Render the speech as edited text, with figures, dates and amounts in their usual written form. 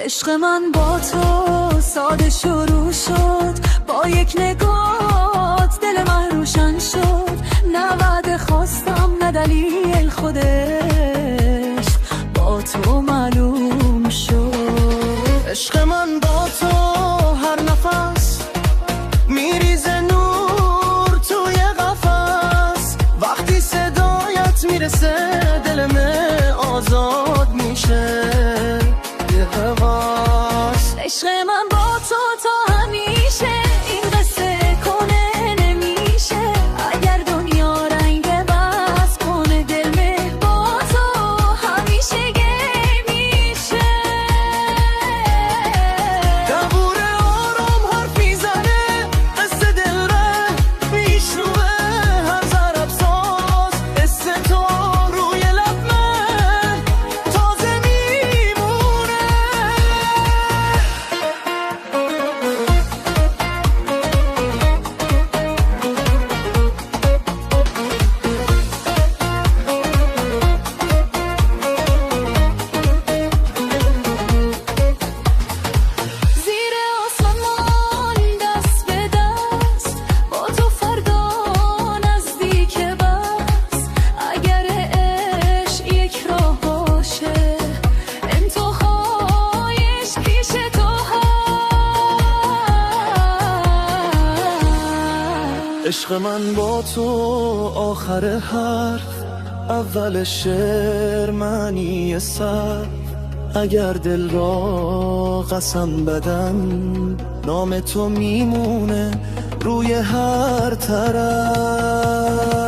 عشق من با تو ساده شروع شد، با یک نگات دل من روشن شد. نه وعده خواستم نه دلیل، خودش با تو معلوم شد. عشق من با تو هر نفس میریزه نور توی قفس، وقتی صدایت میرسه دلم آزاد میشه. یه حواس عشق من با تو تا همیشه، این قصه کنه نمیشه. اگر دنیا رنگ بس کنه دل مه با تو همیشه میشه. دبور آرام حرف میزنه، قصه دل ره میشنوه، هر ضرب ساز قصه تو روی لب من تازه میمونه. زیر آسمان دست به دست با تو فردا نزدیک بس. اگر عشق یک راه باشه انتهایش پیش تو هست. عشق من با تو آخر حرف، اول شعر معنی سر. اگر دل را قسم بدن نام تو میمونه روی هر طرف.